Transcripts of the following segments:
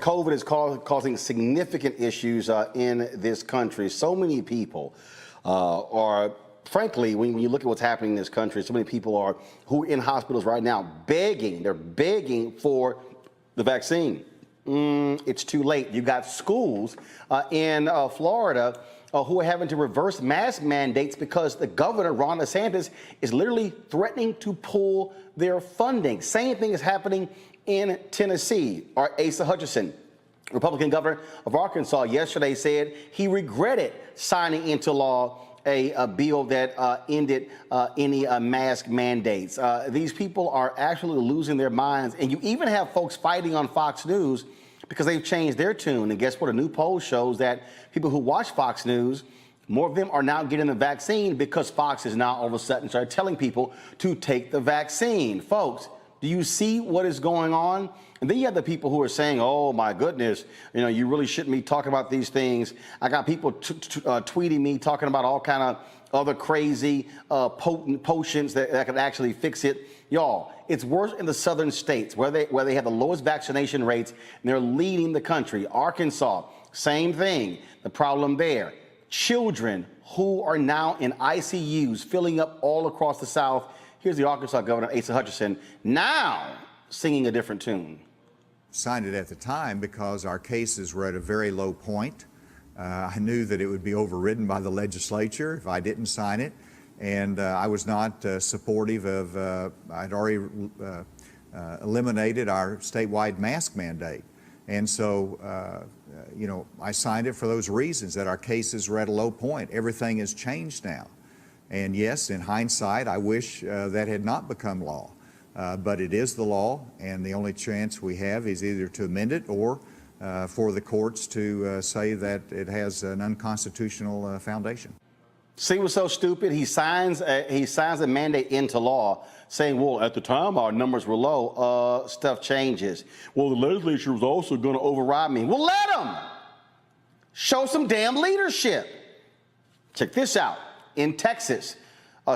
COVID is causing significant issues in this country. So many people are, frankly, when you look at what's happening in this country, so many people are who are in hospitals right now begging. They're begging for the vaccine. It's too late. You got schools in Florida who are having to reverse mask mandates because the governor, Ron DeSantis, is literally threatening to pull their funding. Same thing is happening in Tennessee. Asa Hutchinson, Republican governor of Arkansas, yesterday said he regretted signing into law a bill that ended any mask mandates. These people are actually losing their minds. And you even have folks fighting on Fox News because they've changed their tune. And guess what? A new poll shows that people who watch Fox News, more of them are now getting the vaccine because Fox is now all of a sudden started telling people to take the vaccine. Folks, do you see what is going on? And then you have the people who are saying, oh, my goodness, you know, you really shouldn't be talking about these things. I got people tweeting me talking about all kind of other crazy potent potions that could actually fix it. Y'all, it's worse in the southern states where they have the lowest vaccination rates, and they're leading the country. Arkansas, same thing. The problem there. Children who are now in ICUs filling up all across the South. Here's the Arkansas governor, Asa Hutchinson, now singing a different tune. Signed it at the time because our cases were at a very low point. I knew that it would be overridden by the legislature if I didn't sign it, and I was not supportive of, I'd already eliminated our statewide mask mandate. And so, you know, I signed it for those reasons, that our cases were at a low point. Everything has changed now. And yes, in hindsight, I wish that had not become law. But it is the law, and the only chance we have is either to amend it or for the courts to say that it has an unconstitutional foundation. See what's so stupid? He signs a mandate into law saying, well, at the time our numbers were low. Stuff changes. Well, the legislature was also going to override me. Well, let them. Show some damn leadership. Check this out. In Texas,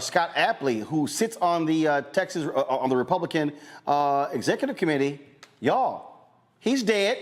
Scott Appley, who sits on the on the Republican Executive Committee, y'all, he's dead.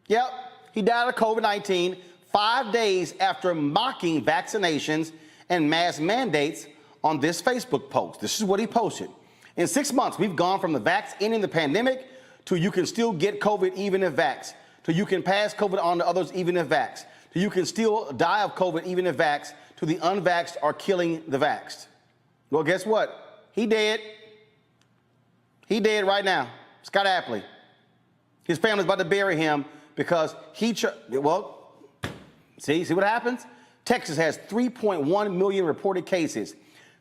Yep, he died of COVID-19 5 days after mocking vaccinations and mask mandates on this Facebook post. This is what he posted. In 6 months, we've gone from the vax ending the pandemic to you can still get COVID even if vaxxed, to you can pass COVID on to others even if vaxxed, to you can still die of COVID even if vaxxed, to the unvaxxed are killing the vaxxed. Well, guess what? He dead. He dead right now. Scott Appley. His family's about to bury him because he, well, see what happens? Texas has 3.1 million reported cases,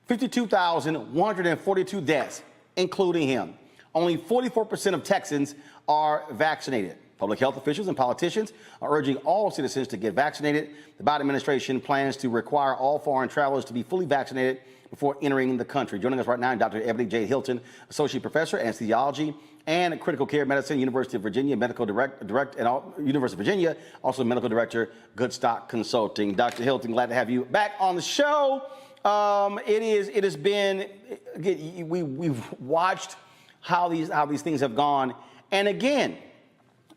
52,142 deaths, including him. Only 44% of Texans are vaccinated. Public health officials and politicians are urging all citizens to get vaccinated. The Biden administration plans to require all foreign travelers to be fully vaccinated before entering the country. Joining us right now, Dr. Ebony Jade Hilton, Associate Professor, Anesthesiology and Critical Care Medicine, University of Virginia, Medical Director, and University of Virginia, also Medical Director, GoodStock Consulting. Dr. Hilton, glad to have you back on the show. It has been, we've watched how these things have gone. And again,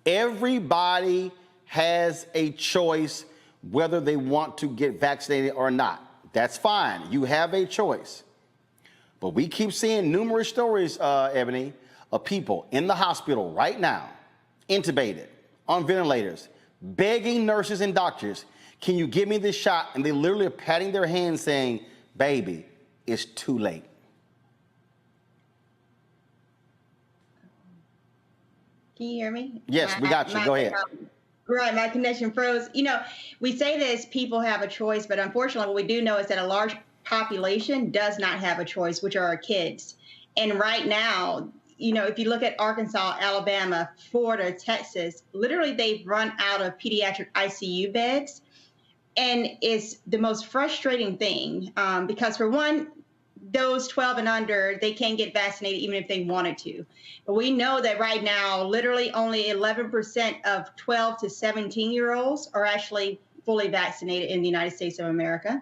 everybody has a choice whether they want to get vaccinated or not. That's fine. You have a choice. But we keep seeing numerous stories, Ebony, of people in the hospital right now, intubated, on ventilators, begging nurses and doctors, can you give me this shot? And they literally are patting their hands saying, baby, it's too late. Can you hear me? Yes, we got you. Go ahead. Right, my connection froze. You know, we say this, people have a choice, but unfortunately what we do know is that a large population does not have a choice, which are our kids. And right now, you know, if you look at Arkansas, Alabama, Florida, Texas, literally they've run out of pediatric ICU beds. And it's the most frustrating thing because for one, those 12 and under, they can't get vaccinated even if they wanted to. But we know that right now, literally only 11% of 12 to 17-year-olds are actually fully vaccinated in the United States of America.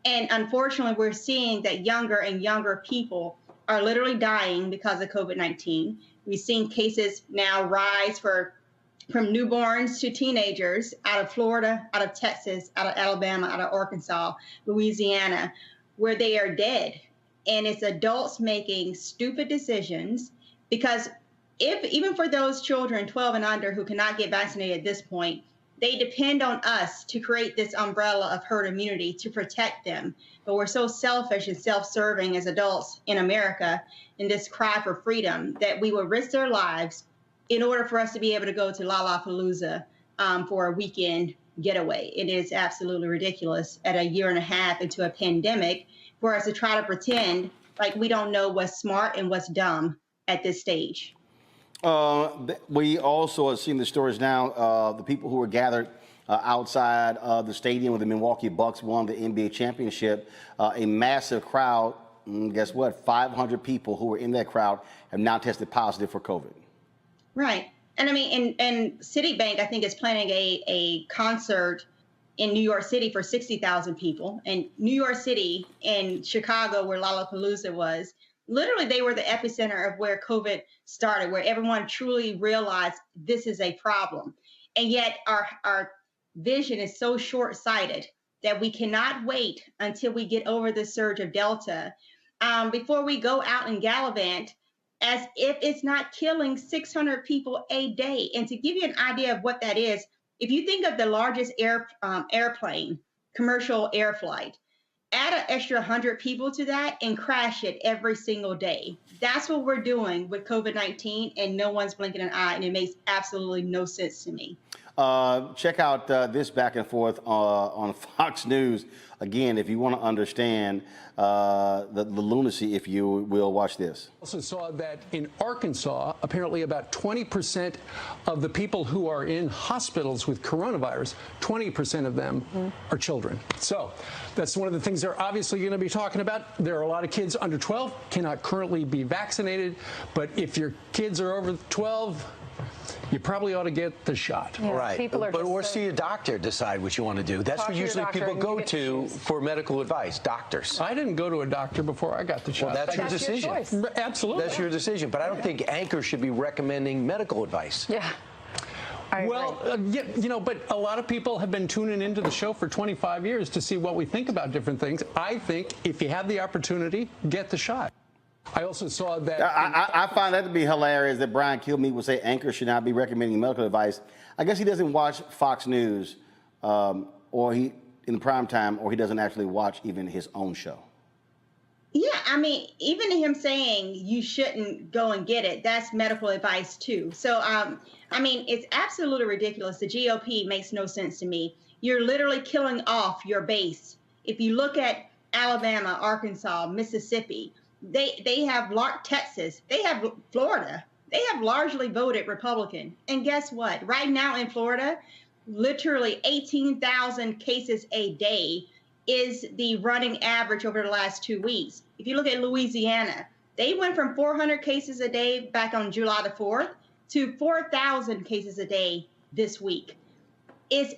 And unfortunately, we're seeing that younger and younger people are literally dying because of COVID-19. We've seen cases now rise for from newborns to teenagers out of Florida, out of Texas, out of Alabama, out of Arkansas, Louisiana, where they are dead. And it's adults making stupid decisions because even for those children 12 and under who cannot get vaccinated at this point, they depend on us to create this umbrella of herd immunity to protect them. But we're so selfish and self-serving as adults in America in this cry for freedom that we will risk their lives in order for us to be able to go to Lollapalooza for a weekend getaway. It is absolutely ridiculous at a year and a half into a pandemic for us to try to pretend like we don't know what's smart and what's dumb at this stage. We also are seeing the stories now, the people who were gathered outside the stadium where the Milwaukee Bucks won the NBA championship, a massive crowd. Guess what? 500 people who were in that crowd have now tested positive for COVID. Right. And I mean, and Citibank, I think, is planning a concert in New York City for 60,000 people. And New York City and Chicago, where Lollapalooza was, literally they were the epicenter of where COVID started, where everyone truly realized this is a problem. And yet our vision is so short-sighted that we cannot wait until we get over the surge of Delta before we go out and gallivant as if it's not killing 600 people a day. And to give you an idea of what that is, if you think of the largest airplane, commercial air flight, add an extra 100 people to that and crash it every single day. That's what we're doing with COVID-19, and no one's blinking an eye, and it makes absolutely no sense to me. Check out this back and forth on Fox News. Again, if you want to understand the lunacy, if you will, watch this. Also saw that in Arkansas, apparently about 20% of the people who are in hospitals with coronavirus, 20% of them are children. So that's one of the things they're obviously going to be talking about. There are a lot of kids under 12 cannot currently be vaccinated, but if your kids are over 12, you probably ought to get the shot. Yeah, right. Or see a doctor decide what you want to do. That's what usually people go to for medical advice, doctors. I didn't go to a doctor before I got the shot. Well, that's your decision. Your choice. Absolutely. That's your decision. But I don't think anchors should be recommending medical advice. Yeah. Well, you know, but a lot of people have been tuning into the show for 25 years to see what we think about different things. I think if you have the opportunity, get the shot. I also saw that. I find that to be hilarious that Brian Kilmeade would say anchors should not be recommending medical advice. I guess he doesn't watch Fox News or he in the prime time, or he doesn't actually watch even his own show. Yeah, I mean, even him saying you shouldn't go and get it, that's medical advice too. So, I mean, it's absolutely ridiculous. The GOP makes no sense to me. You're literally killing off your base. If you look at Alabama, Arkansas, Mississippi, they have Texas, they have Florida, they have largely voted Republican. And guess what? Right now in Florida, literally 18,000 cases a day is the running average over the last 2 weeks. If you look at Louisiana, they went from 400 cases a day back on July the 4th to 4,000 cases a day this week. It's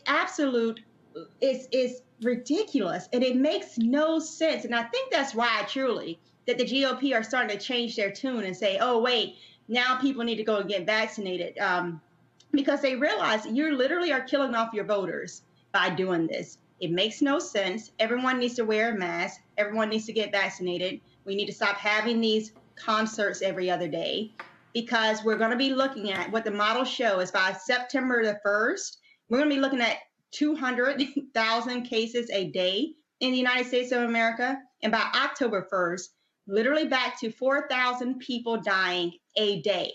ridiculous, and it makes no sense. And I think that's why truly that the GOP are starting to change their tune and say, oh, wait, now people need to go and get vaccinated, because they realize you literally are killing off your voters by doing this. It makes no sense. Everyone needs to wear a mask. Everyone needs to get vaccinated. We need to stop having these concerts every other day, because we're going to be looking at what the models show is by September the 1st, we're going to be looking at 200,000 cases a day in the United States of America. And by October 1st, literally back to 4,000 people dying a day.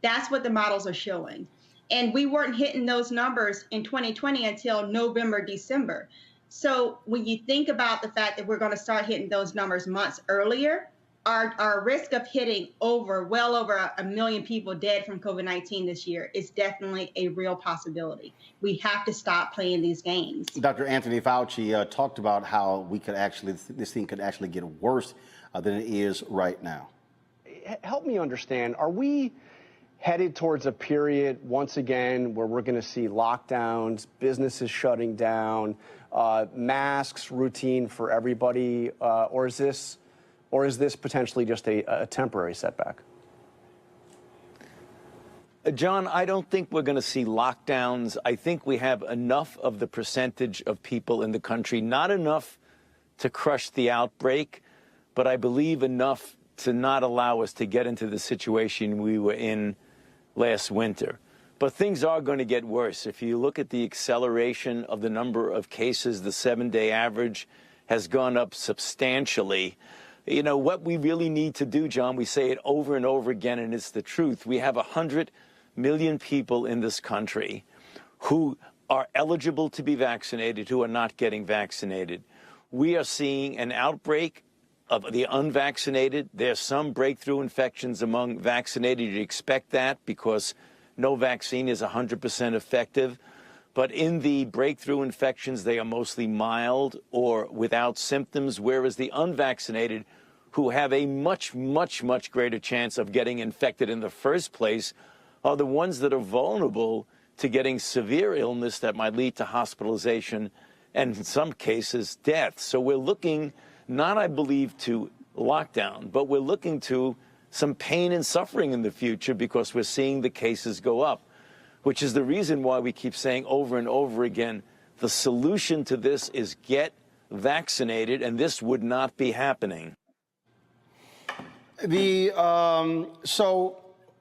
That's what the models are showing. And we weren't hitting those numbers in 2020 until November, December. So when you think about the fact that we're going to start hitting those numbers months earlier, our risk of hitting well over 1 million people dead from COVID-19 this year is definitely a real possibility. We have to stop playing these games. Dr. Anthony Fauci talked about how this thing could actually get worse than it is right now. Help me understand, are we headed towards a period once again where we're going to see lockdowns, businesses shutting down, masks routine for everybody, or is this potentially just a temporary setback? John, I don't think we're going to see lockdowns. I think we have enough of the percentage of people in the country, not enough to crush the outbreak, but I believe enough to not allow us to get into the situation we were in last winter. But things are going to get worse. If you look at the acceleration of the number of cases, the 7-day average has gone up substantially. You know, what we really need to do, John, we say it over and over again, and it's the truth. We have 100 million people in this country who are eligible to be vaccinated, who are not getting vaccinated. We are seeing an outbreak of the unvaccinated. There's some breakthrough infections among vaccinated. You expect that because no vaccine is 100% effective. But in the breakthrough infections, they are mostly mild or without symptoms, whereas the unvaccinated, who have a much, much, much greater chance of getting infected in the first place, are the ones that are vulnerable to getting severe illness that might lead to hospitalization and, in some cases, death. So we're looking not, I believe, to lockdown, but we're looking to some pain and suffering in the future because we're seeing the cases go up, which is the reason why we keep saying over and over again, the solution to this is get vaccinated, and this would not be happening. So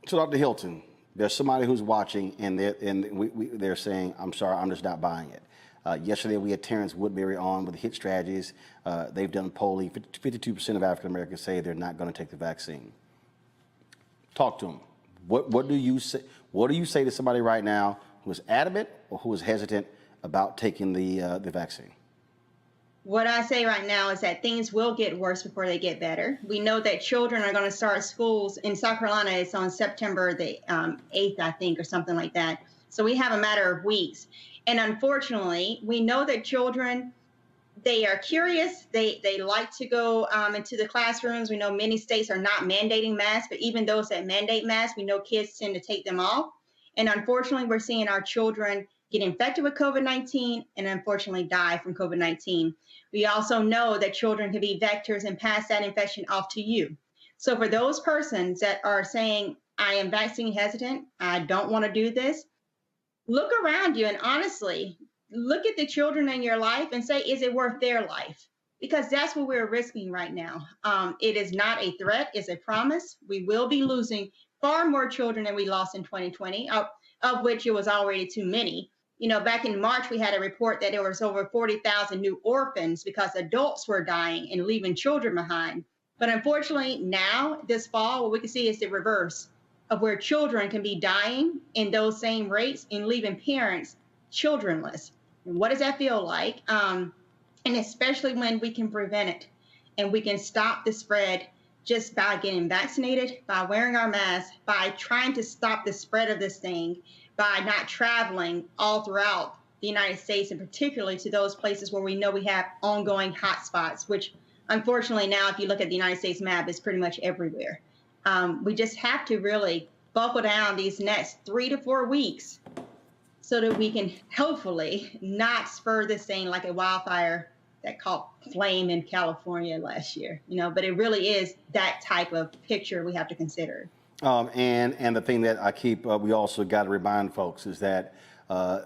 Dr. Hilton, there's somebody who's watching, and they're saying, I'm sorry, I'm just not buying it. Yesterday, we had Terrence Woodbury on with Hit Strategies. They've done polling. 52% of African Americans say they're not going to take the vaccine. Talk to them. What do you say? What do you say to somebody right now who is adamant or who is hesitant about taking the vaccine? What I say right now is that things will get worse before they get better. We know that children are going to start schools in South Carolina. It's on September the 8th, I think, or something like that. So we have a matter of weeks. And unfortunately, we know that children, they are curious. They like to go into the classrooms. We know many states are not mandating masks, but even those that mandate masks, we know kids tend to take them off. And unfortunately, we're seeing our children get infected with COVID-19 and unfortunately die from COVID-19. We also know that children can be vectors and pass that infection off to you. So for those persons that are saying, I am vaccine hesitant, I don't want to do this, look around you and honestly look at the children in your life and say, is it worth their life? Because that's what we're risking right now. It is not a threat, it's a promise. We will be losing far more children than we lost in 2020, of which it was already too many. You know, back in March, we had a report that there was over 40,000 new orphans because adults were dying and leaving children behind. But unfortunately, now, this fall, what we can see is the reverse of where children can be dying in those same rates and leaving parents childrenless. And what does that feel like? And especially when we can prevent it and we can stop the spread just by getting vaccinated, by wearing our masks, by trying to stop the spread of this thing, by not traveling all throughout the United States, and particularly to those places where we know we have ongoing hotspots, which unfortunately now, if you look at the United States map, is pretty much everywhere. We just have to really buckle down these next 3 to 4 weeks so that we can hopefully not spur this thing like a wildfire that caught flame in California last year. You know, but it really is that type of picture we have to consider. And the thing that I keep, we also got to remind folks is that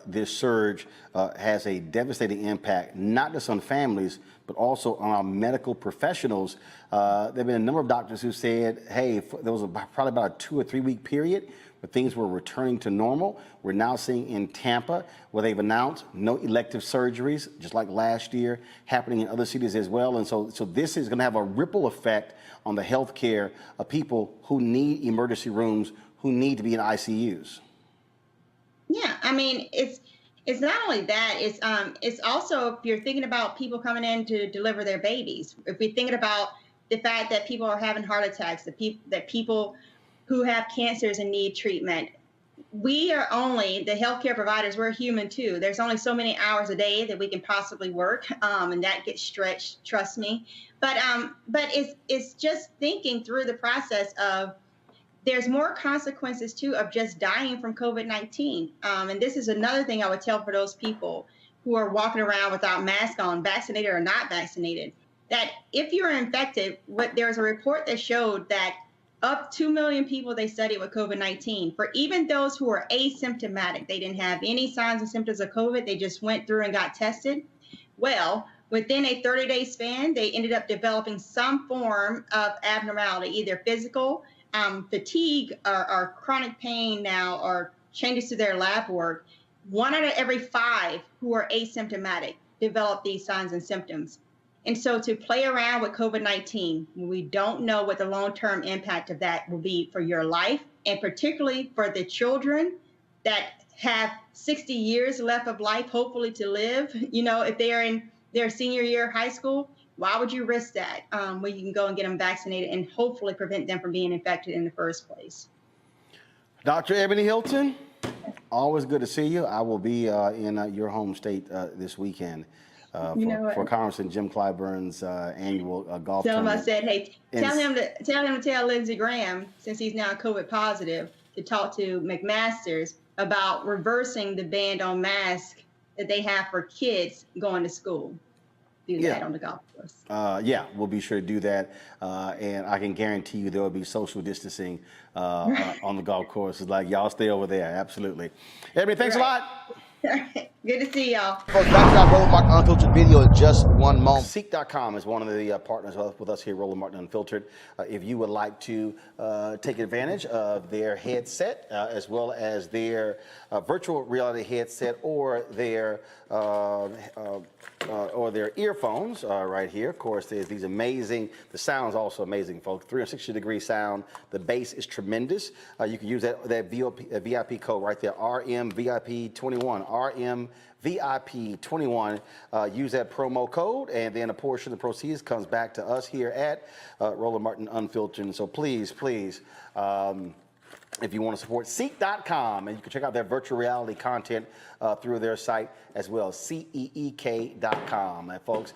this surge has a devastating impact, not just on families, but also on our medical professionals. There have been a number of doctors who said, hey, there was probably about a 2 or 3 week period where things were returning to normal. We're now seeing in Tampa where they've announced no elective surgeries, just like last year, happening in other cities as well. And so this is going to have a ripple effect on the health care of people who need emergency rooms, who need to be in ICUs. Yeah, I mean, it's not only that, it's also, if you're thinking about people coming in to deliver their babies, if we're thinking about the fact that people are having heart attacks, that people who have cancers and need treatment, we are only, the healthcare providers, we're human too. There's only so many hours a day that we can possibly work, and that gets stretched, trust me. But it's just thinking through the process of, there's more consequences too of just dying from COVID-19. And this is another thing I would tell for those people who are walking around without masks on, vaccinated or not vaccinated, that if you're infected, there's a report that showed that Up 2 million people they studied with COVID-19. For even those who are asymptomatic, they didn't have any signs and symptoms of COVID, they just went through and got tested. Well, within a 30-day span, they ended up developing some form of abnormality, either physical, fatigue, or chronic pain now, or changes to their lab work. 1 out of every 5 who are asymptomatic develop these signs and symptoms. And so to play around with COVID-19, we don't know what the long-term impact of that will be for your life, and particularly for the children that have 60 years left of life, hopefully to live. You know, if they're in their senior year of high school, why would you risk that when you can go and get them vaccinated and hopefully prevent them from being infected in the first place? Dr. Ebony Hilton, always good to see you. I will be in your home state this weekend for Congressman Jim Clyburn's annual golf tournament. Tell him I said, hey, tell him to tell Lindsey Graham, since he's now COVID positive, to talk to McMaster's about reversing the ban on masks that they have for kids going to school. Do that on the golf course. Yeah, we'll be sure to do that. And I can guarantee you there will be social distancing on the golf course. It's like, y'all stay over there. Absolutely. Ebony, thanks a lot. Good to see y'all. Folks, back to our Roland Martin Unfiltered video in just one moment. Seek.com is one of the partners with us here, Roland Martin Unfiltered. If you would like to take advantage of their headset, as well as their virtual reality headset, or their earphones right here. Of course, there's these amazing, the sound's also amazing, folks. 360-degree sound. The bass is tremendous. You can use that VIP code right there, RMVIP21. RMVIP21. Use that promo code, and then a portion of the proceeds comes back to us here at Roland Martin Unfiltered. And so please, if you want to support Seek.com, and you can check out their virtual reality content through their site as well, CEEK.com. And folks,